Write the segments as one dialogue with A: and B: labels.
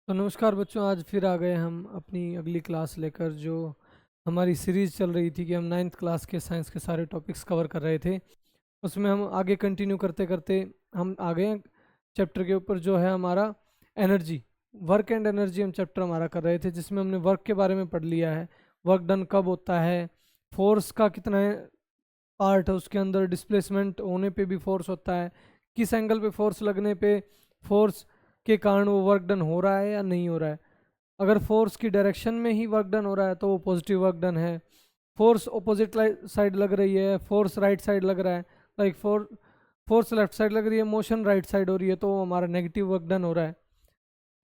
A: तो नमस्कार बच्चों, आज फिर आ गए हम अपनी अगली क्लास लेकर। जो हमारी सीरीज़ चल रही थी कि हम नाइन्थ क्लास के साइंस के सारे टॉपिक्स कवर कर रहे थे, उसमें हम आगे कंटिन्यू करते करते हम आ गए हैं चैप्टर के ऊपर जो है हमारा एनर्जी। वर्क एंड एनर्जी हम चैप्टर हमारा कर रहे थे, जिसमें हमने वर्क के बारे में पढ़ लिया है। वर्क डन कब होता है, फोर्स का कितना पार्ट है उसके अंदर, डिस्प्लेसमेंट होने पे भी फोर्स होता है, किस एंगल पे फोर्स लगने पे फोर्स के कारण वो वर्क डन हो रहा है या नहीं हो रहा है। अगर फोर्स की डायरेक्शन में ही वर्क डन हो रहा है तो वो पॉजिटिव वर्क डन है। फोर्स अपोजिट साइड लग रही है, फोर्स राइट साइड लग रहा है, लाइक फोर्स लेफ्ट साइड लग रही है, मोशन राइट साइड हो रही है, तो वो हमारा नेगेटिव वर्क डन हो रहा है।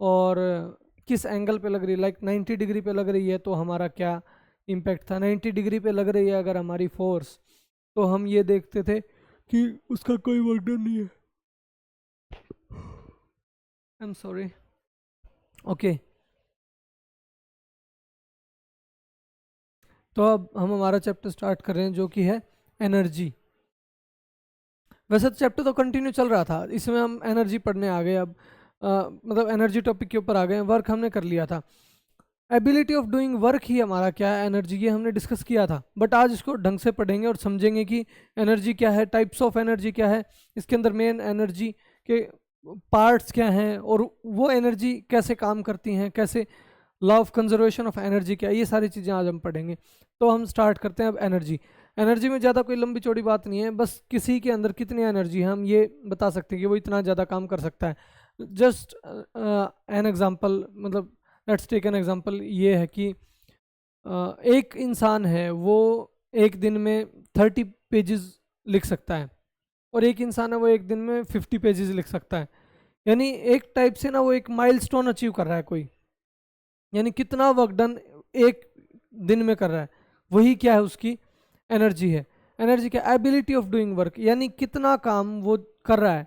A: और किस एंगल पे लग रही है, लाइक 90 डिग्री पे लग रही है तो हमारा क्या इम्पैक्ट था। 90 डिग्री पे लग रही है अगर हमारी फोर्स, तो हम ये देखते थे कि उसका कोई वर्क डन नहीं है। I am sorry. ओके, तो अब हम हमारा चैप्टर स्टार्ट कर रहे हैं जो कि है एनर्जी। वैसे तो चैप्टर तो कंटिन्यू चल रहा था, इसमें हम एनर्जी पढ़ने आ गए। अब मतलब एनर्जी टॉपिक के ऊपर आ गए। वर्क हमने कर लिया था, एबिलिटी ऑफ डूइंग वर्क ही हमारा क्या है, एनर्जी, ये हमने डिस्कस किया था। बट आज इसको ढंग से पढ़ेंगे और समझेंगे कि एनर्जी क्या है, टाइप्स ऑफ एनर्जी क्या है, इसके अंदर मेन एनर्जी के पार्ट्स क्या हैं और वो एनर्जी कैसे काम करती हैं, कैसे law of conservation of energy क्या है, ये सारी चीज़ें आज हम पढ़ेंगे। तो हम स्टार्ट करते हैं अब एनर्जी। एनर्जी में ज़्यादा कोई लंबी चौड़ी बात नहीं है, बस किसी के अंदर कितनी एनर्जी है हम ये बता सकते हैं कि वो इतना ज़्यादा काम कर सकता है। जस्ट एन एग्जांपल, मतलब लेट्स टेक एन एग्जांपल, ये है कि एक इंसान है, वो एक दिन में 30 पेजेस लिख सकता है, और एक इंसान है वो एक दिन में 50 पेजेस लिख सकता है। यानी एक टाइप से ना वो एक माइलस्टोन अचीव कर रहा है कोई, यानी कितना वर्क डन एक दिन में कर रहा है, वही क्या है उसकी एनर्जी है। एनर्जी क्या, एबिलिटी ऑफ डूइंग वर्क, यानी कितना काम वो कर रहा है,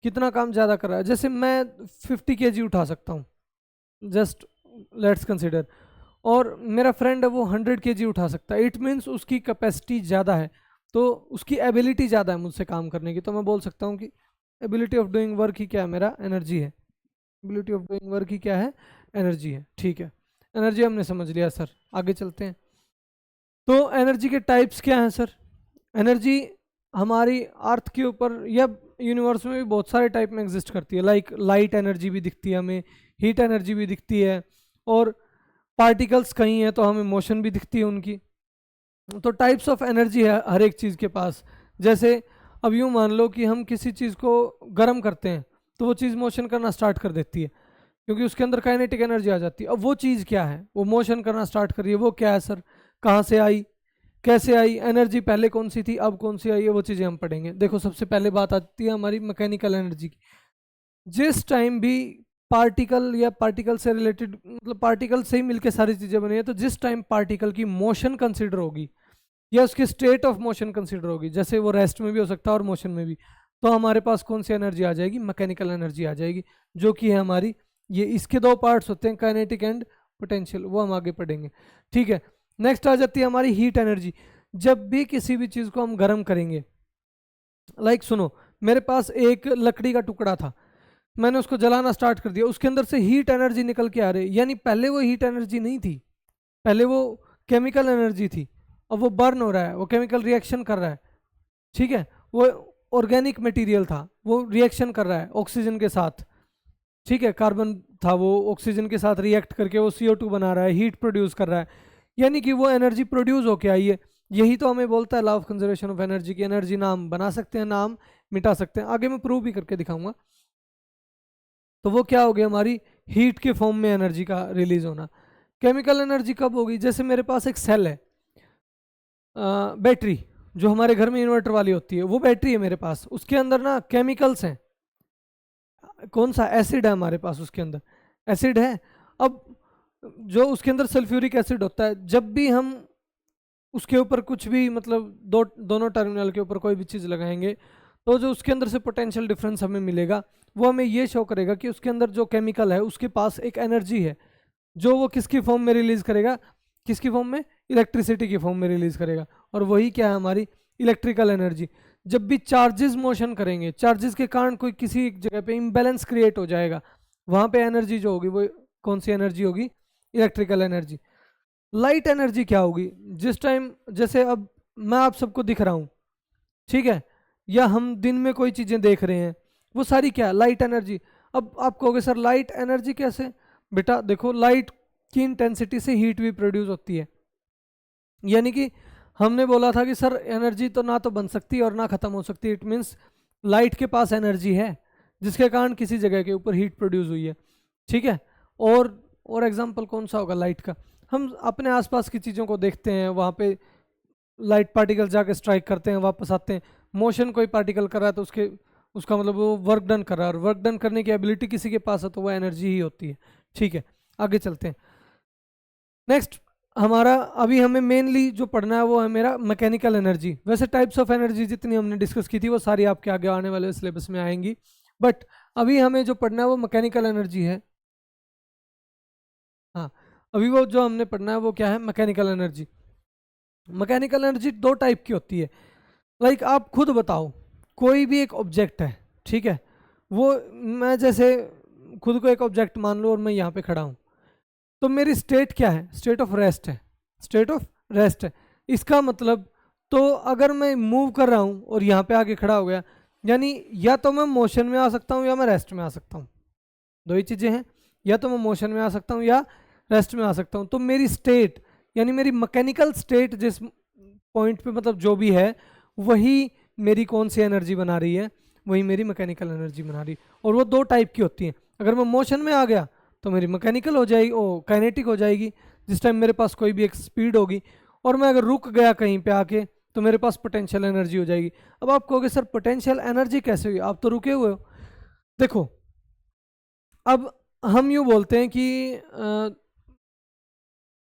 A: कितना काम ज़्यादा कर रहा है। जैसे मैं 50 केजी उठा सकता हूँ, जस्ट लेट्स कंसिडर, और मेरा फ्रेंड है वो 100 केजी उठा सकता है। इट मीन्स उसकी कैपेसिटी ज़्यादा है, तो उसकी एबिलिटी ज़्यादा है मुझसे काम करने की। तो मैं बोल सकता हूँ कि एबिलिटी ऑफ डूइंग वर्क ही क्या है, मेरा एनर्जी है। एबिलिटी ऑफ डूइंग वर्क ही क्या है, एनर्जी है। ठीक है, एनर्जी हमने समझ लिया सर, आगे चलते हैं। तो एनर्जी के टाइप्स क्या हैं सर। एनर्जी हमारी अर्थ के ऊपर या यूनिवर्स में भी बहुत सारे टाइप में एग्जिस्ट करती है। लाइक लाइट एनर्जी भी दिखती है हमें, हीट एनर्जी भी दिखती है, और पार्टिकल्स कहीं हैं तो हमें मोशन भी दिखती है उनकी। तो टाइप्स ऑफ एनर्जी है हर एक चीज़ के पास। जैसे अब यूँ मान लो कि हम किसी चीज़ को गर्म करते हैं तो वो चीज़ मोशन करना स्टार्ट कर देती है, क्योंकि उसके अंदर काइनेटिक एनर्जी आ जाती है। अब वो चीज़ क्या है, वो मोशन करना स्टार्ट कर रही है, वो क्या है सर, कहाँ से आई, कैसे आई, एनर्जी पहले कौन सी थी अब कौन सी आई है, वो चीज़ें हम पढ़ेंगे। देखो सबसे पहले बात आती है हमारी मैकेनिकल एनर्जी की। जिस टाइम भी पार्टिकल या पार्टिकल से रिलेटेड, मतलब पार्टिकल से ही मिलकर सारी चीज़ें बनी है, तो जिस टाइम पार्टिकल की मोशन कंसिडर होगी या उसकी स्टेट ऑफ मोशन कंसिडर होगी, जैसे वो रेस्ट में भी हो सकता है और मोशन में भी, तो हमारे पास कौन सी एनर्जी आ जाएगी, मैकेनिकल एनर्जी आ जाएगी, जो कि है हमारी ये। इसके दो पार्ट्स होते हैं, काइनेटिक एंड पोटेंशियल, वो हम आगे पढ़ेंगे। ठीक है, नेक्स्ट आ जाती है हमारी हीट एनर्जी। जब भी किसी भी चीज़ को हम गर्म करेंगे, लाइक सुनो, मेरे पास एक लकड़ी का टुकड़ा था, मैंने उसको जलाना स्टार्ट कर दिया, उसके अंदर से हीट एनर्जी निकल के आ रही, यानी पहले वो हीट एनर्जी नहीं थी, पहले वो केमिकल एनर्जी थी। अब वो बर्न हो रहा है, वो केमिकल रिएक्शन कर रहा है। ठीक है, वो ऑर्गेनिक मटेरियल था, वो रिएक्शन कर रहा है ऑक्सीजन के साथ। ठीक है, कार्बन था, वो ऑक्सीजन के साथ रिएक्ट करके वो CO2 बना रहा है, हीट प्रोड्यूस कर रहा है, यानी कि वो एनर्जी प्रोड्यूस होके आई है। यही तो हमें बोलता है law of conservation of energy की। एनर्जी नाम बना सकते हैं, नाम मिटा सकते हैं, आगे मैं प्रूव भी करके दिखाऊंगा। तो वो क्या हो गया, हमारी हीट के फॉर्म में एनर्जी का रिलीज होना। केमिकल एनर्जी कब होगी, जैसे मेरे पास एक सेल है, बैटरी, जो हमारे घर में इन्वर्टर वाली होती है, वो बैटरी है मेरे पास, उसके अंदर ना केमिकल्स हैं। कौन सा, एसिड है हमारे पास उसके अंदर, एसिड है। अब जो उसके अंदर सल्फ्यूरिक एसिड होता है, जब भी हम उसके ऊपर कुछ भी, मतलब दोनों टर्मिनल के ऊपर कोई भी चीज़ लगाएंगे, तो जो उसके अंदर से पोटेंशियल डिफरेंस हमें मिलेगा, वो हमें ये शो करेगा कि उसके अंदर जो केमिकल है उसके पास एक एनर्जी है, जो वो किसकी फॉर्म में रिलीज करेगा, किसकी फॉर्म में, इलेक्ट्रिसिटी की फॉर्म में रिलीज करेगा। और वही क्या है, हमारी इलेक्ट्रिकल एनर्जी। जब भी चार्जेस मोशन करेंगे, चार्जेस के कारण कोई किसी एक जगह पे इम्बैलेंस क्रिएट हो जाएगा, वहाँ पे एनर्जी जो होगी वो कौन सी एनर्जी होगी, इलेक्ट्रिकल एनर्जी। लाइट एनर्जी क्या होगी, जिस टाइम जैसे अब मैं आप सबको दिख रहा हूँ, ठीक है, या हम दिन में कोई चीज़ें देख रहे हैं, वो सारी क्या, लाइट एनर्जी। अब आप कहोगे सर लाइट एनर्जी कैसे, बेटा देखो लाइट की इंटेंसिटी से हीट भी प्रोड्यूस होती है, यानी कि हमने बोला था कि सर एनर्जी तो ना तो बन सकती और ना ख़त्म हो सकती, इट मीन्स लाइट के पास एनर्जी है जिसके कारण किसी जगह के ऊपर हीट प्रोड्यूस हुई है, ठीक है। और एग्जांपल कौन सा होगा लाइट का, हम अपने आसपास की चीज़ों को देखते हैं, वहाँ पे लाइट पार्टिकल जाके स्ट्राइक करते हैं, वापस आते हैं, मोशन कोई पार्टिकल कर रहा है तो उसका मतलब वो वर्क डन कर रहा है, और वर्क डन करने की एबिलिटी किसी के पास है तो वो एनर्जी ही होती है, ठीक है। आगे चलते हैं, नेक्स्ट हमारा अभी हमें मेनली जो पढ़ना है वो है मेरा मैकेनिकल एनर्जी। वैसे टाइप्स ऑफ एनर्जी जितनी हमने डिस्कस की थी वो सारी आपके आगे आने वाले सिलेबस में आएंगी, बट अभी हमें जो पढ़ना है वो मैकेनिकल एनर्जी है। हाँ, अभी वो जो हमने पढ़ना है वो क्या है, मैकेनिकल एनर्जी। मैकेनिकल एनर्जी दो टाइप की होती है, लाइक आप खुद बताओ, कोई भी एक ऑब्जेक्ट है, ठीक है, वो मैं जैसे खुद को एक ऑब्जेक्ट मान लो और मैं यहाँ पे खड़ा हूँ, तो मेरी स्टेट क्या है, स्टेट ऑफ रेस्ट है, स्टेट ऑफ रेस्ट है। इसका मतलब तो अगर मैं मूव कर रहा हूँ और यहाँ पे आके खड़ा हो गया, यानी या तो मैं मोशन में आ सकता हूँ या मैं रेस्ट में आ सकता हूँ, दो ही चीज़ें हैं, या तो मैं मोशन में आ सकता हूँ या रेस्ट में आ सकता हूँ। तो मेरी स्टेट यानी मेरी मैकेनिकल स्टेट जिस पॉइंट पे मतलब जो भी है वही मेरी कौन सी एनर्जी बना रही है, वही मेरी मैकेनिकल एनर्जी बना रही है। और वो दो टाइप की होती है, अगर मैं मोशन में आ गया तो मेरी मैकेनिकल हो जाएगी, ओ काइनेटिक हो जाएगी, जिस टाइम मेरे पास कोई भी एक स्पीड होगी, और मैं अगर रुक गया कहीं पे आके तो मेरे पास पोटेंशियल एनर्जी हो जाएगी। अब आप कहोगे सर पोटेंशियल एनर्जी कैसे हुई, आप तो रुके हुए हो। देखो अब हम यूँ बोलते हैं कि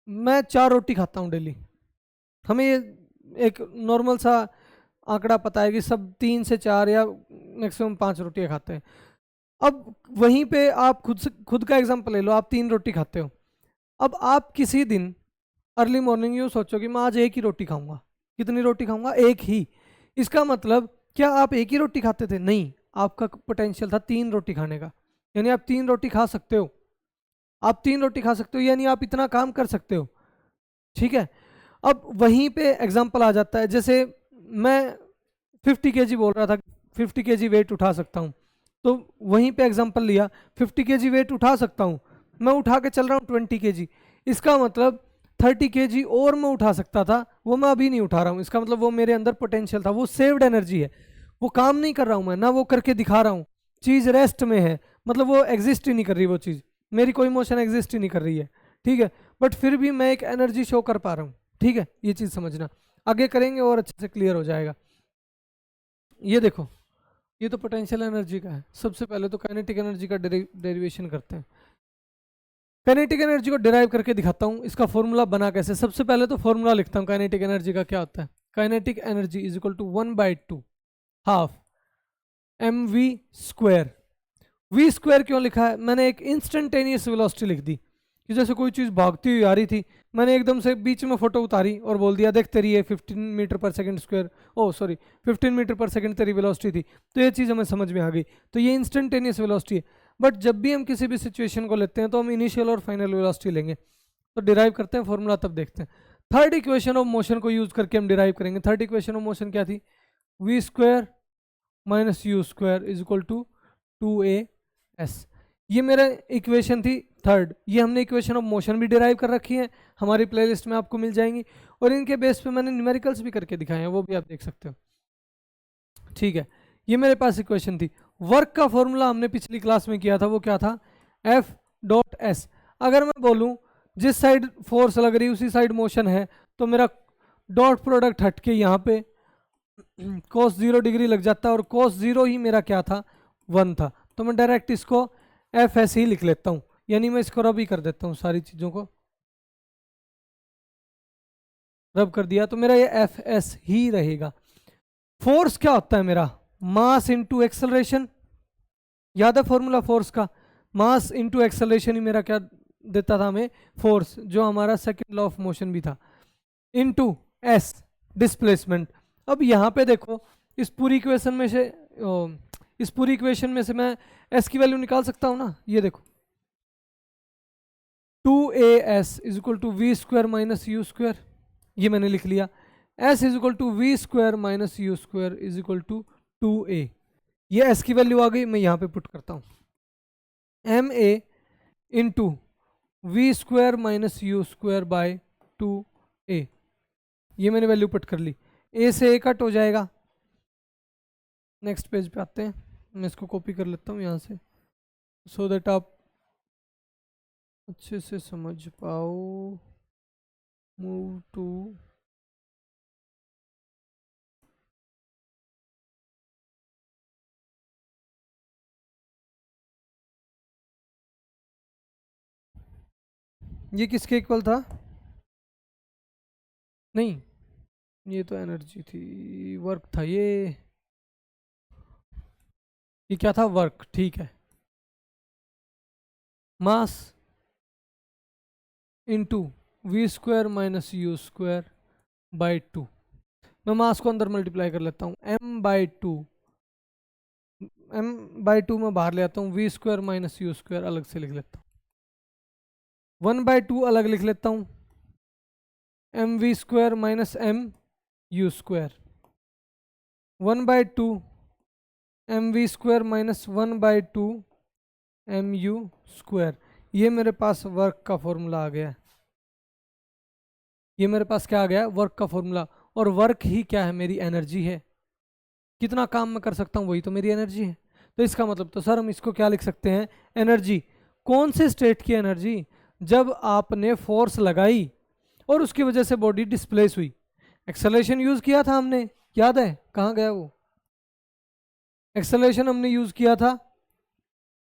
A: मैं 4 रोटी खाता हूँ डेली, हमें ये एक नॉर्मल सा आंकड़ा पता है कि सब 3 से 4 या मैक्सिमम 5 रोटियां खाते हैं। अब वहीं पे आप खुद का एग्जांपल ले लो, आप 3 रोटी खाते हो, अब आप किसी दिन अर्ली मॉर्निंग यूँ सोचो कि मैं आज एक ही रोटी खाऊंगा, कितनी रोटी खाऊंगा, एक ही। इसका मतलब क्या आप एक ही रोटी खाते थे, नहीं, आपका पोटेंशियल था 3 रोटी खाने का, यानी आप 3 रोटी खा सकते हो, आप 3 रोटी खा सकते हो, यानी आप इतना काम कर सकते हो, ठीक है। अब वहीं पे एग्जांपल आ जाता है, जैसे मैं 50 केजी बोल रहा था, 50 केजी वेट उठा सकता हूँ, तो वहीं पे एग्जांपल लिया 50 केजी वेट उठा सकता हूँ, मैं उठा के चल रहा हूँ 20 केजी, इसका मतलब 30 केजी और मैं उठा सकता था, वो मैं अभी नहीं उठा रहा हूँ, इसका मतलब वो मेरे अंदर पोटेंशियल था, वो सेव्ड एनर्जी है, वो काम नहीं कर रहा हूँ मैं ना, वो करके दिखा रहा हूँ, चीज़ रेस्ट में है, मतलब वो एग्जिस्ट ही नहीं कर रही, वो चीज़ मेरी कोई मोशन एग्जिस्ट ही नहीं कर रही है, ठीक है, बट फिर भी मैं एक एनर्जी शो कर पा रहा हूँ, ठीक है। ये चीज़ समझना, आगे करेंगे और अच्छे से क्लियर हो जाएगा। ये देखो, ये तो पोटेंशियल एनर्जी का है। सबसे पहले तो काइनेटिक एनर्जी का डेरिवेशन करते हैं। काइनेटिक एनर्जी को डिराइव करके दिखाता हूँ, इसका फॉर्मूला बना कैसे। सबसे पहले तो फॉर्मूला लिखता हूँ काइनेटिक एनर्जी का, क्या होता है, kinetic energy is equal to 1/2 half mv²। V square क्यों लिखा है, मैंने एक इंस्टेंटेनियस वेलोसिटी लिख दी, कि जैसे कोई चीज़ भागती हुई आ रही थी, मैंने एकदम से बीच में फोटो उतारी और बोल दिया देख तेरी ये 15 मीटर पर सेकंड स्क्वायर, ओ सॉरी 15 मीटर पर सेकंड तेरी वेलोसिटी थी, तो ये चीज़ हमें समझ में आ गई, तो ये इंस्टेंटेनियस वेलोसिटी है। बट जब भी हम किसी भी सिचुएशन को लेते हैं तो हम इनिशियल और फाइनल वेलोसिटी लेंगे, तो डिराइव करते हैं फॉर्मूला, तब देखते हैं। थर्ड इक्वेशन ऑफ मोशन को यूज करके हम डिराइव करेंगे। थर्ड इक्वेशन ऑफ मोशन क्या थी, v² minus u² is equal to 2as। ये मेरा इक्वेशन थी थर्ड, ये हमने इक्वेशन ऑफ मोशन भी डिराइव कर रखी है, हमारी प्लेलिस्ट में आपको मिल जाएंगी, और इनके बेस पे मैंने न्यूमेरिकल्स भी करके दिखाए हैं, वो भी आप देख सकते हो, ठीक है। ये मेरे पास इक्वेशन थी। वर्क का फॉर्मूला हमने पिछली क्लास में किया था, वो क्या था, F.S। अगर मैं बोलूँ जिस साइड फोर्स लग रही है उसी साइड मोशन है, तो मेरा डॉट प्रोडक्ट हट के यहाँ पे cos 0 डिग्री लग जाता है, और cos 0 ही मेरा क्या था, 1 था, तो मैं डायरेक्ट इसको Fs ही लिख लेता हूँ, यानी मैं इसको रब ही कर देता हूँ, सारी चीज़ों को रब कर दिया, तो मेरा ये Fs ही रहेगा। फोर्स क्या होता है मेरा, मास इंटू एक्सेलरेशन, याद है फॉर्मूला फोर्स का, मास इंटू एक्सेलरेशन ही मेरा क्या देता था हमें, फोर्स, जो हमारा सेकेंड लॉ ऑफ मोशन भी था, इंटू एस डिस्प्लेसमेंट। अब यहाँ पे देखो, इस पूरी इक्वेशन में से इस पूरी इक्वेशन में से मैं s की वैल्यू निकाल सकता हूँ ना, ये देखो 2as is equal to v square minus u square, ये मैंने लिख लिया। s is equal to v square minus u square is equal to 2a, ये s की वैल्यू आ गई, मैं यहाँ पे पुट करता हूँ m a into v square minus u square by 2a, ये मैंने वैल्यू पुट कर ली, a से a कट हो जाएगा। नेक्स्ट पेज पे आते हैं, मैं इसको कॉपी कर लेता हूँ यहाँ से सो दैट आप अच्छे से समझ पाओ। मूव टू ये किसके इक्वल था? नहीं, ये तो एनर्जी थी, वर्क था ये क्या था? वर्क, ठीक है। Mass into v square minus u square by 2, मैं मास को अंदर मल्टीप्लाई कर लेता हूँ, m बाई 2, मैं बाहर ले आता हूँ, v square minus u square अलग से लिख लेता हूँ, 1/2 अलग लिख लेता हूँ, m v square minus m u square, 1/2 m v square minus 1/2 m u square, ये मेरे पास वर्क का फॉर्मूला आ गया है। ये मेरे पास क्या आ गया? वर्क का फॉर्मूला। और वर्क ही क्या है? मेरी एनर्जी है। कितना काम मैं कर सकता हूँ वही तो मेरी एनर्जी है। तो इसका मतलब तो सर हम इसको क्या लिख सकते हैं? एनर्जी। कौन से स्टेट की एनर्जी? जब आपने फोर्स लगाई और उसकी वजह से बॉडी डिस्प्लेस हुई। एक्सेलरेशन यूज किया था हमने, याद है? कहाँ गया वो? एक्सेलरेशन हमने यूज किया था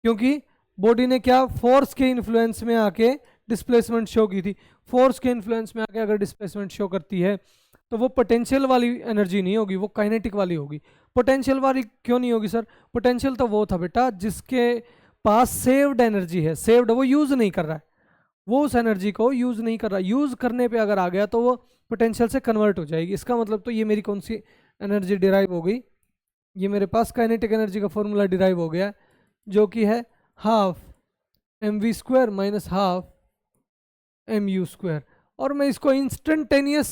A: क्योंकि बॉडी ने क्या, फोर्स के इन्फ्लुएंस में आके डिस्प्लेसमेंट शो की थी। फोर्स के इन्फ्लुएंस में आके अगर डिस्प्लेसमेंट शो करती है तो वो पोटेंशियल वाली एनर्जी नहीं होगी, वो काइनेटिक वाली होगी। पोटेंशियल वाली क्यों नहीं होगी सर? पोटेंशियल तो वो था बेटा जिसके पास सेव्ड एनर्जी है, सेव्ड, वो यूज नहीं कर रहा है, वो उस एनर्जी को यूज नहीं कर रहा। यूज करने पे अगर आ गया तो वो पोटेंशियल से कन्वर्ट हो जाएगी। इसका मतलब तो ये मेरी कौन सी एनर्जी डिराइव हो गई? ये मेरे पास काइनेटिक एनर्जी का फॉर्मूला डिराइव हो गया, जो कि है half m v square minus half m u square. और मैं इसको इंस्टेंटेनियस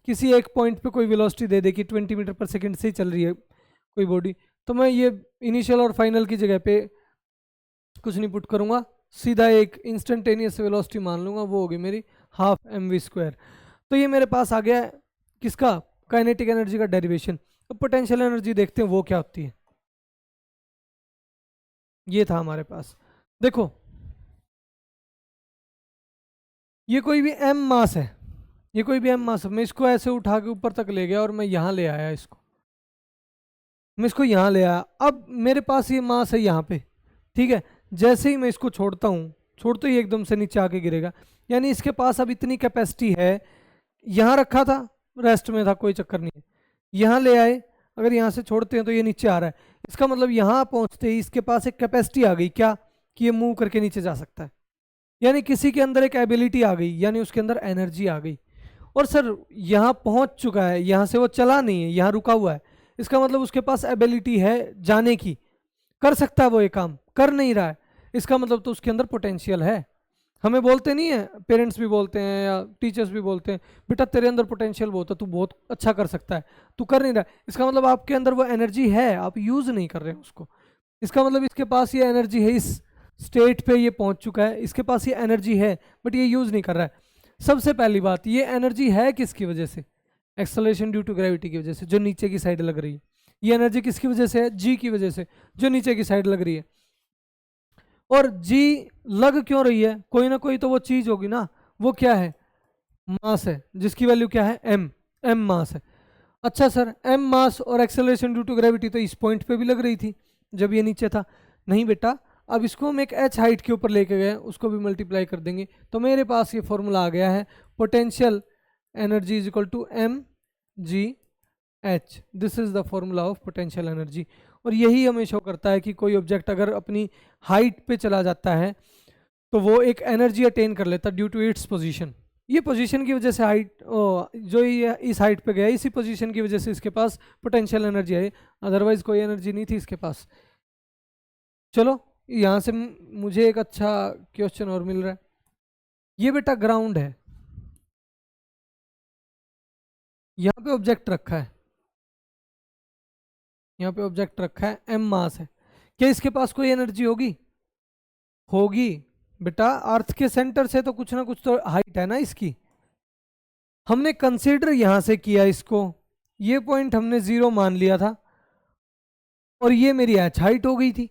A: किसी एक पॉइंट पे कोई वेलोसिटी दे दे कि 20 मीटर पर सेकंड से ही चल रही है कोई बॉडी, तो मैं ये इनिशियल और फाइनल की जगह पे कुछ नहीं पुट करूँगा, सीधा एक इंस्टेंटेनियस वेलोसिटी मान लूँगा, वो होगी मेरी हाफ एम वी स्क्वायर। तो ये मेरे पास आ गया है किसका? काइनेटिक एनर्जी का डेरिवेशन। तो पोटेंशियल एनर्जी देखते हैं वो क्या होती है। ये था हमारे पास, देखो ये कोई भी m मास है, ये कोई भी m मास है, मैं इसको ऐसे उठा के ऊपर तक ले गया और मैं यहाँ ले आया इसको, मैं इसको यहाँ ले आया। अब मेरे पास ये मास है यहाँ पे, ठीक है। जैसे ही मैं इसको छोड़ता हूँ, छोड़ते ही एकदम से नीचे आके गिरेगा, यानी इसके पास अब इतनी कैपेसिटी है। यहाँ रखा था, रेस्ट में था, कोई चक्कर नहीं है, यहाँ ले आए, अगर यहाँ से छोड़ते हैं तो ये नीचे आ रहा है। इसका मतलब यहाँ पहुँचते ही इसके पास एक कैपेसिटी आ गई, क्या? कि ये मूव करके नीचे जा सकता है, यानी किसी के अंदर एक एबिलिटी आ गई, यानी उसके अंदर एनर्जी आ गई। और सर यहाँ पहुँच चुका है, यहाँ से वो चला नहीं है, यहाँ रुका हुआ है, इसका मतलब उसके पास एबिलिटी है जाने की, कर सकता है वो ये काम, कर नहीं रहा है, इसका मतलब तो उसके अंदर पोटेंशियल है। हमें बोलते नहीं है, पेरेंट्स भी बोलते हैं या टीचर्स भी बोलते हैं, बेटा तेरे अंदर पोटेंशियल बहुत है, तू बहुत अच्छा कर सकता है, तू कर नहीं रहा है। इसका मतलब आपके अंदर वो एनर्जी है, आप यूज़ नहीं कर रहे हैं उसको। इसका मतलब इसके पास ये एनर्जी है, इस स्टेट पे ये पहुंच चुका है, इसके पास ये एनर्जी है बट ये यूज़ नहीं कर रहा है। सबसे पहली बात, ये एनर्जी है किसकी वजह से? एक्सेलरेशन ड्यू टू ग्रेविटी की वजह से, जो नीचे की साइड लग रही है। ये एनर्जी किसकी वजह से है? जी की वजह से, जो नीचे की साइड लग रही है। और जी लग क्यों रही है? कोई ना कोई तो वो चीज होगी ना, वो क्या है? मास है, जिसकी वैल्यू क्या है? एम, एम मास है। अच्छा सर, एम मास और एक्सेलरेशन ड्यू टू ग्रेविटी तो इस पॉइंट पे भी लग रही थी जब ये नीचे था। नहीं बेटा, अब इसको हम एक एच हाइट के ऊपर लेके गए, उसको भी मल्टीप्लाई कर देंगे, तो मेरे पास ये फॉर्मूला आ गया है, potential energy is equal to m g h. This is the formula of potential energy. और यही हमें शो करता है कि कोई ऑब्जेक्ट अगर अपनी हाइट पे चला जाता है तो वो एक एनर्जी अटेन कर लेता ड्यू टू इट्स पोजीशन। ये पोजीशन की वजह से हाइट, जो ये इस हाइट पे गया, इसी पोजीशन की वजह से इसके पास पोटेंशियल एनर्जी है, अदरवाइज कोई एनर्जी नहीं थी इसके पास। चलो यहाँ से मुझे एक अच्छा क्वेश्चन और मिल रहा है। ये बेटा ग्राउंड है, यहाँ पे ऑब्जेक्ट रखा है, यहाँ पे ऑब्जेक्ट रखा है, m मास है, क्या इसके पास कोई एनर्जी होगी? होगी बेटा, अर्थ के सेंटर से तो कुछ ना कुछ तो हाइट है ना इसकी। हमने कंसीडर यहां से किया इसको, ये पॉइंट हमने 0 मान लिया था और ये मेरी एच हाइट हो गई थी।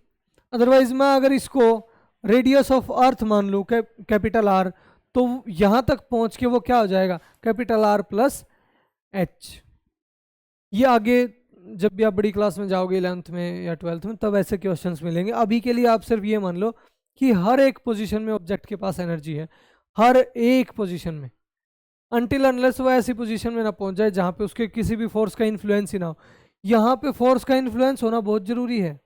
A: अदरवाइज मैं अगर इसको रेडियस ऑफ अर्थ मान लूँ कैपिटल आर, तो यहां तक पहुंच के वो क्या हो जाएगा, कैपिटल आर प्लस एच। ये आगे जब भी आप बड़ी क्लास में जाओगे 11th में या 12th में, तब ऐसे क्वेश्चंस मिलेंगे। अभी के लिए आप सिर्फ ये मान लो कि हर एक पोजीशन में ऑब्जेक्ट के पास एनर्जी है, हर एक पोजीशन में, अनटिल अनलेस वो ऐसी पोजीशन में ना पहुंच जाए जहां पे उसके किसी भी फोर्स का इन्फ्लुएंस ही ना हो। यहाँ पे फोर्स का इन्फ्लुएंस होना बहुत जरूरी है,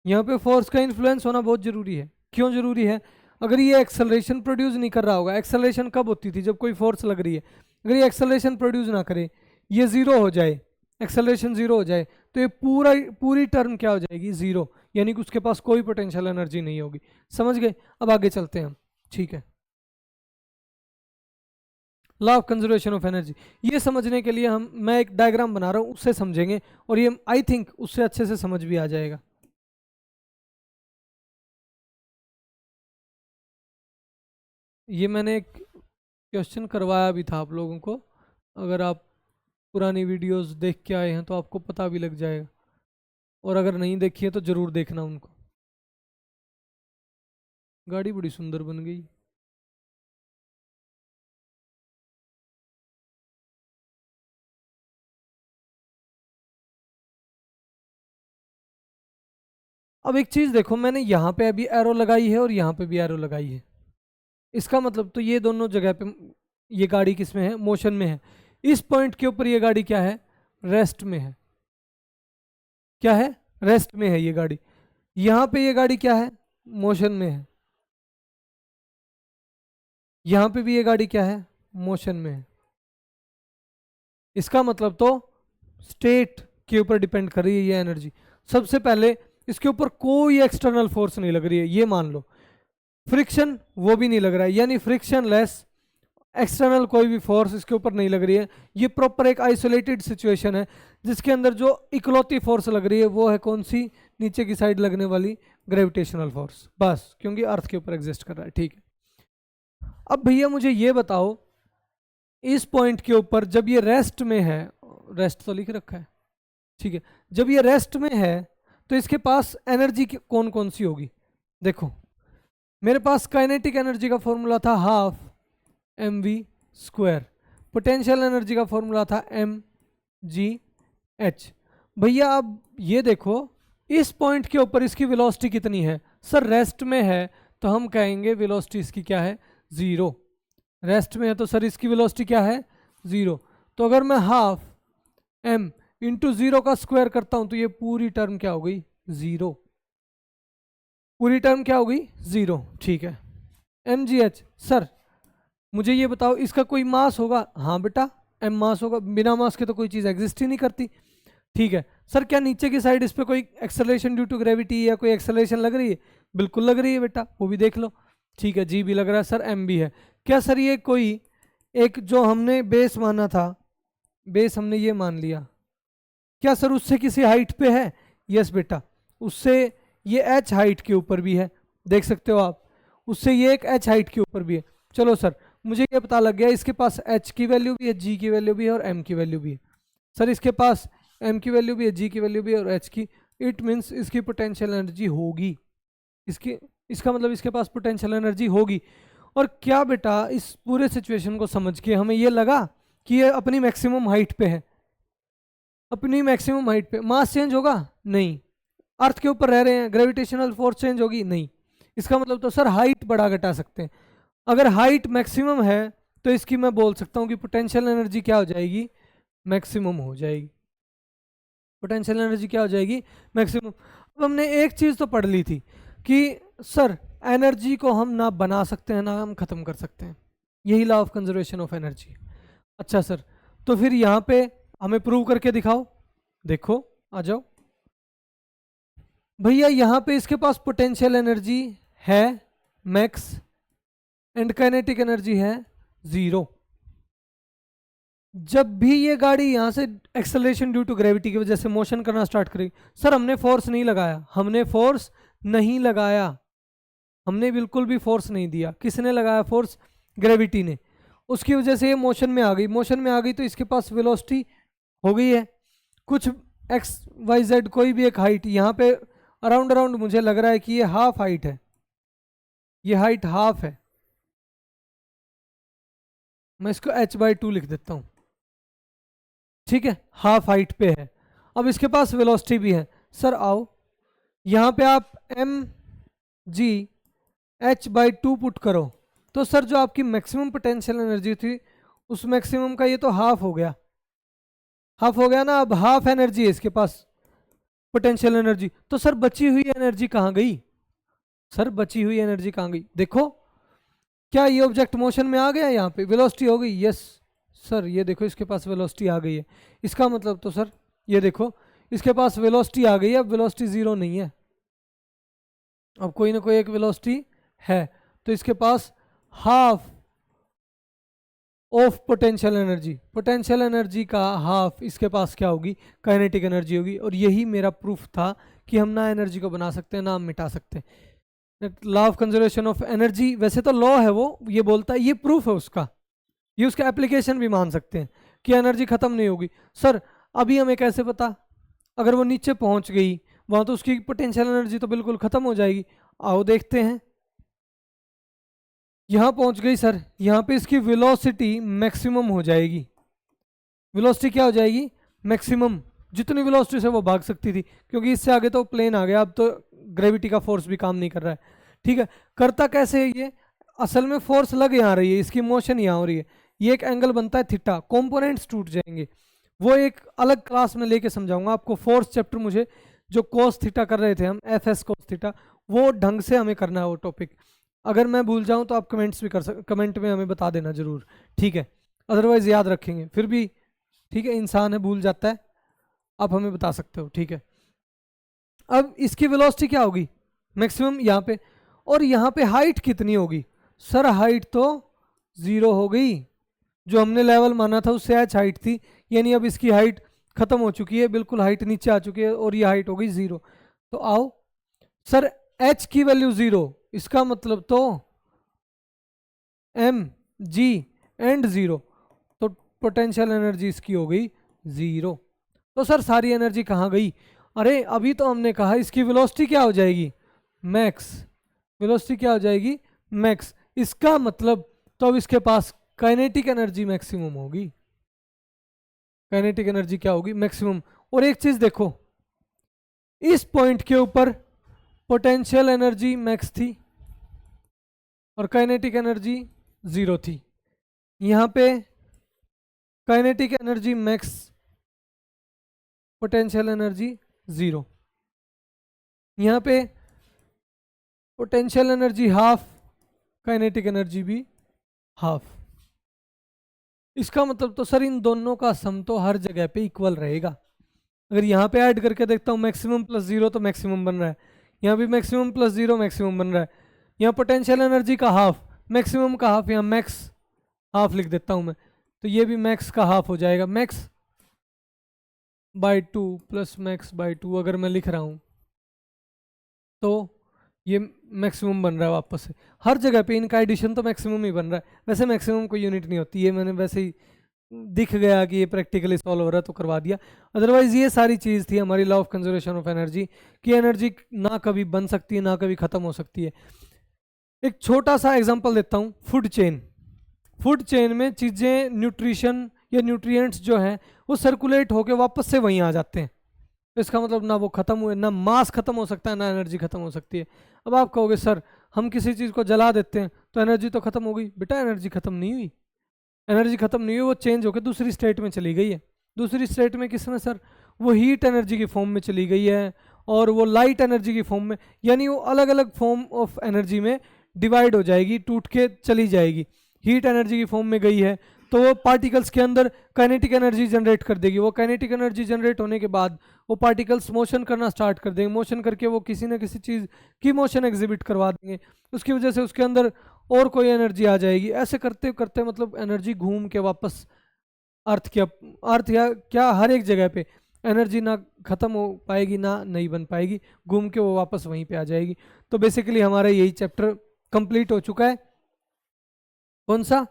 A: यहाँ पे फोर्स का इन्फ्लुएंस होना बहुत जरूरी है। क्यों जरूरी है? अगर ये एक्सेलरेशन प्रोड्यूस नहीं कर रहा होगा, एक्सेलरेशन कब होती थी, जब कोई फोर्स लग रही है, अगर ये एक्सेलरेशन प्रोड्यूस ना करे, ये जीरो हो जाए, एक्सेलरेशन जीरो हो जाए, तो ये पूरी टर्म क्या हो जाएगी, जीरो, यानी कि उसके पास कोई पोटेंशियल एनर्जी नहीं होगी। समझ गए? अब आगे चलते हैं हम, ठीक है। Law of conservation of energy, ये समझने के लिए मैं एक डायग्राम बना रहा हूँ, उससे समझेंगे, और ये आई थिंक उससे अच्छे से समझ भी आ जाएगा। ये मैंने एक क्वेश्चन करवाया भी था आप लोगों को, अगर आप पुरानी वीडियोस देख के आए हैं तो आपको पता भी लग जाएगा, और अगर नहीं देखी है तो ज़रूर देखना उनको। गाड़ी बड़ी सुंदर बन गई। अब एक चीज़ देखो, मैंने यहाँ पे अभी एरो लगाई है और यहाँ पे भी एरो लगाई है, इसका मतलब तो ये दोनों जगह पे ये गाड़ी किस में है, मोशन में है। इस पॉइंट के ऊपर ये गाड़ी क्या है, रेस्ट में है। क्या है? रेस्ट में है ये गाड़ी। यहाँ पे ये गाड़ी क्या है, मोशन में है। यहाँ पे भी ये गाड़ी क्या है, मोशन में है। इसका मतलब तो स्टेट के ऊपर डिपेंड कर रही है ये एनर्जी। सबसे पहले इसके ऊपर कोई एक्सटर्नल फोर्स नहीं लग रही है, ये मान लो। फ्रिक्शन वो भी नहीं लग रहा है, यानी फ्रिक्शन लेस, एक्सटर्नल कोई भी फोर्स इसके ऊपर नहीं लग रही है। ये प्रॉपर एक आइसोलेटेड सिचुएशन है, जिसके अंदर जो इकलौती फोर्स लग रही है वो है कौन सी, नीचे की साइड लगने वाली ग्रेविटेशनल फोर्स, बस, क्योंकि अर्थ के ऊपर एग्जिस्ट कर रहा है। ठीक है, अब भैया मुझे ये बताओ, इस पॉइंट के ऊपर जब ये रेस्ट में है, रेस्ट तो लिख रखा है, ठीक है, जब ये रेस्ट में है तो इसके पास एनर्जी कौन कौन सी होगी? देखो, मेरे पास काइनेटिक एनर्जी का फॉर्मूला था हाफ mv², पोटेंशियल एनर्जी का फॉर्मूला था mgh। भैया अब ये देखो, इस पॉइंट के ऊपर इसकी वेलोसिटी कितनी है? सर रेस्ट में है तो हम कहेंगे वेलोसिटी इसकी क्या है, ज़ीरो। रेस्ट में है तो सर इसकी वेलोसिटी क्या है, ज़ीरो। तो अगर मैं हाफ m इंटू ज़ीरो का स्क्वायर करता हूं तो ये पूरी टर्म क्या हो गई, ज़ीरो। पूरी टर्म क्या हो गई, ज़ीरो। ठीक है, mgh। सर मुझे ये बताओ, इसका कोई मास होगा? हाँ बेटा, m मास होगा, बिना मास के तो कोई चीज़ एग्जिस्ट ही नहीं करती। ठीक है सर, क्या नीचे की साइड इस पर कोई एक्सेलरेशन ड्यू टू ग्रेविटी या कोई एक्सेलरेशन लग रही है? बिल्कुल लग रही है बेटा, वो भी देख लो। ठीक है, जी भी लग रहा है सर, एम भी है। क्या सर ये कोई एक जो हमने बेस माना था, बेस हमने ये मान लिया, क्या सर उससे किसी हाइट पे है? यस बेटा, उससे ये एच हाइट के ऊपर भी है, देख सकते हो आप, उससे ये एक एच हाइट के ऊपर भी है। चलो सर, मुझे ये पता लग गया, इसके पास एच की वैल्यू भी है, जी की वैल्यू भी है और एम की वैल्यू भी है। सर इसके पास एम की वैल्यू भी है, जी की वैल्यू भी है और एच की, इट मीन्स इसकी पोटेंशियल एनर्जी होगी। इसका मतलब इसके पास पोटेंशियल एनर्जी होगी। और क्या बेटा, इस पूरे सिचुएशन को समझ के हमें ये लगा कि ये अपनी मैक्सिमम हाइट पे है? अपनी मैक्सिमम हाइट पे मास चेंज होगा? नहीं। अर्थ के ऊपर रह रहे हैं, ग्रेविटेशनल फोर्स चेंज होगी? नहीं। इसका मतलब तो सर हाइट बढ़ा घटा सकते हैं। अगर हाइट मैक्सिमम है तो इसकी मैं बोल सकता हूँ कि पोटेंशियल एनर्जी क्या हो जाएगी, मैक्सिमम हो जाएगी। पोटेंशियल एनर्जी क्या हो जाएगी, मैक्सिमम। अब हमने एक चीज़ तो पढ़ ली थी कि सर एनर्जी को हम ना बना सकते हैं ना हम ख़त्म कर सकते हैं, यही law of conservation of energy. अच्छा सर, तो फिर यहाँ पे हमें प्रूव करके दिखाओ। देखो, आ जाओ। भैया यहाँ पे इसके पास पोटेंशियल एनर्जी है मैक्स एंड काइनेटिक एनर्जी है 0। जब भी ये गाड़ी यहाँ से एक्सेलरेशन ड्यू टू ग्रेविटी की वजह से मोशन करना स्टार्ट करेगी, सर हमने फोर्स नहीं लगाया, हमने फोर्स नहीं लगाया, हमने बिल्कुल भी फोर्स नहीं दिया। किसने लगाया फोर्स? ग्रेविटी ने। उसकी वजह से ये मोशन में आ गई, मोशन में आ गई तो इसके पास वेलोसिटी हो गई है कुछ एक्स वाई जेड कोई भी एक हाइट। यहाँ पे अराउंड अराउंड मुझे लग रहा है कि ये हाफ हाइट है, ये हाइट हाफ है। मैं इसको h/2 लिख देता हूँ, ठीक है, हाफ हाइट पे है। अब इसके पास वेलोसिटी भी है। सर आओ यहाँ पे आप mg/h/2 पुट करो, तो सर जो आपकी मैक्सिमम पोटेंशियल एनर्जी थी उस मैक्सिमम का ये तो हाफ हो गया, हाफ हो गया ना। अब हाफ एनर्जी है इसके पास पोटेंशियल एनर्जी, तो सर बची हुई एनर्जी कहाँ गई? सर बची हुई एनर्जी कहाँ गई? देखो क्या ये ऑब्जेक्ट मोशन में आ गया? यहाँ पे वेलोसिटी हो गई, यस सर ये देखो इसके पास वेलोसिटी आ गई है। इसका मतलब तो सर ये देखो इसके पास वेलोसिटी आ गई है, अब वेलोसिटी 0 नहीं है, अब कोई ना कोई एक वेलोसिटी है, तो इसके पास half of potential energy, potential energy का हाफ इसके पास क्या होगी? काइनेटिक एनर्जी होगी। और यही मेरा प्रूफ था कि हम ना एनर्जी को बना सकते हैं ना हम मिटा सकते हैं। Law of conservation of energy वैसे तो लॉ है वो, ये बोलता है, ये प्रूफ है उसका, ये उसका एप्लीकेशन भी मान सकते हैं कि एनर्जी खत्म नहीं होगी। सर अभी हमें कैसे पता? अगर वो नीचे पहुंच गई वहां तो उसकी पोटेंशियल एनर्जी तो बिल्कुल खत्म हो जाएगी। आओ देखते हैं, यहां पहुंच गई सर, यहां पे इसकी वेलोसिटी मैक्सिमम हो जाएगी। वेलोसिटी क्या हो जाएगी? मैक्सिमम। जितनी वेलोसिटी से वो भाग सकती थी, क्योंकि इससे आगे तो प्लेन आ गया, अब तो ग्रेविटी का फोर्स भी काम नहीं कर रहा है, ठीक है। करता कैसे है ये? असल में फोर्स लग यहाँ रही है, इसकी मोशन यहाँ हो रही है, ये एक एंगल बनता है थीटा, कंपोनेंट्स टूट जाएंगे, वो एक अलग क्लास में लेके समझाऊंगा आपको। फोर्स चैप्टर मुझे जो कोस थीटा कर रहे थे हम, एफ कोस थीटा, वो ढंग से हमें करना है वो टॉपिक। अगर मैं भूल जाऊं तो आप कमेंट्स भी कमेंट में हमें बता देना जरूर, ठीक है, अदरवाइज याद रखेंगे फिर भी, ठीक है, इंसान है भूल जाता है, आप हमें बता सकते हो, ठीक है। अब इसकी वेलोसिटी क्या होगी? मैक्सिमम यहाँ पे, और यहाँ पे हाइट कितनी होगी? सर हाइट तो 0 हो गई, जो हमने लेवल माना था उससे h हाइट थी, यानी अब इसकी हाइट खत्म हो चुकी है, बिल्कुल हाइट नीचे आ चुकी है और ये हाइट हो गई 0। तो आओ सर h की वैल्यू 0, इसका मतलब तो mg एंड 0, तो पोटेंशियल एनर्जी इसकी हो गई 0। तो सर सारी एनर्जी कहाँ गई? अरे अभी तो हमने कहा इसकी वेलोसिटी क्या हो जाएगी? मैक्स। वेलोसिटी क्या हो जाएगी? मैक्स। इसका मतलब तो अब इसके पास काइनेटिक एनर्जी मैक्सिमम होगी, काइनेटिक एनर्जी क्या होगी? मैक्सिमम। और एक चीज देखो, इस पॉइंट के ऊपर पोटेंशियल एनर्जी मैक्स थी और काइनेटिक एनर्जी 0 थी, यहाँ पे kinetic energy max, potential energy 0, यहाँ पे potential energy half, kinetic energy भी हाफ। इसका मतलब तो सर इन दोनों का सम तो हर जगह पे इक्वल रहेगा। अगर यहाँ पे ऐड करके देखता हूँ मैक्सिमम प्लस 0 तो मैक्सिमम बन रहा है, यहाँ भी मैक्सिमम प्लस 0 मैक्सिमम बन रहा है, यहाँ पोटेंशियल एनर्जी का हाफ, मैक्सिमम का हाफ, यहाँ मैक्स हाफ लिख देता हूँ मैं, तो ये भी मैक्स का हाफ हो जाएगा, max bye 2 plus max bye 2 अगर मैं लिख रहा हूँ तो ये मैक्सिमम बन रहा है वापस से। हर जगह पे इनका एडिशन तो मैक्सिमम ही बन रहा है। वैसे मैक्सिमम कोई यूनिट नहीं होती, ये मैंने वैसे ही दिख गया कि ये प्रैक्टिकली सॉल्व हो रहा है तो करवा दिया। अदरवाइज ये सारी चीज़ थी हमारी law of conservation of energy, कि एनर्जी ना कभी बन सकती है ना कभी ख़त्म हो सकती है। एक छोटा सा एग्जांपल देता हूँ, फूड चेन। फूड चेन में चीज़ें, न्यूट्रिशन या न्यूट्रिएंट्स जो हैं वो सर्कुलेट होकर वापस से वहीं आ जाते हैं, तो इसका मतलब ना वो खत्म हुए, ना मास खत्म हो सकता है ना एनर्जी खत्म हो सकती है। अब आप कहोगे सर हम किसी चीज़ को जला देते हैं तो एनर्जी तो खत्म हो गई। बेटा एनर्जी खत्म नहीं हुई, एनर्जी खत्म नहीं हुई, वो चेंज होकर दूसरी स्टेट में चली गई है। दूसरी स्टेट में किसमें सर? वो हीट एनर्जी की फॉर्म में चली गई है और वो लाइट एनर्जी की फॉर्म में, यानी वो अलग अलग फॉर्म ऑफ एनर्जी में डिवाइड हो जाएगी, टूट के चली जाएगी। हीट एनर्जी की फॉर्म में गई है तो वो पार्टिकल्स के अंदर काइनेटिक एनर्जी जनरेट कर देगी। वो काइनेटिक एनर्जी जनरेट होने के बाद वो पार्टिकल्स मोशन करना स्टार्ट कर देंगे, मोशन करके वो किसी न किसी चीज़ की मोशन एग्जिबिट करवा देंगे, उसकी वजह से उसके अंदर और कोई एनर्जी आ जाएगी। ऐसे करते करते मतलब एनर्जी घूम के वापस अर्थ या क्या हर एक जगह पे एनर्जी ना ख़त्म हो पाएगी ना नहीं बन पाएगी, घूम के वो वापस वहीं पे आ जाएगी। तो बेसिकली हमारा यही चैप्टर कंप्लीट हो चुका है। कौन सा?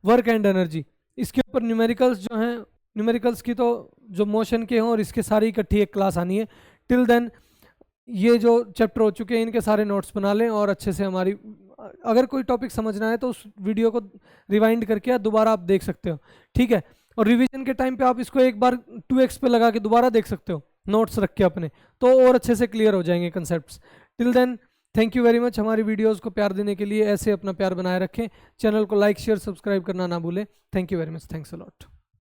A: Work and energy. इसके ऊपर न्यूमेरिकल्स जो हैं, न्यूमेरिकल्स की तो जो मोशन के हों और इसके सारी इकट्ठी एक क्लास आनी है। टिल देन ये जो चैप्टर हो चुके हैं इनके सारे नोट्स बना लें और अच्छे से हमारी, अगर कोई टॉपिक समझना है तो उस वीडियो को रिवाइंड करके दोबारा आप देख सकते हो, ठीक है। और रिवीजन के टाइम पे आप इसको एक बार 2x पे लगा के दोबारा देख सकते हो नोट्स रख के अपने, तो और अच्छे से क्लियर हो जाएंगे concepts. Till then thank you very much. हमारी वीडियोस को प्यार देने के लिए ऐसे अपना प्यार बनाए रखें। चैनल को लाइक शेयर सब्सक्राइब करना ना भूलें। Thank you very much. Thanks a lot.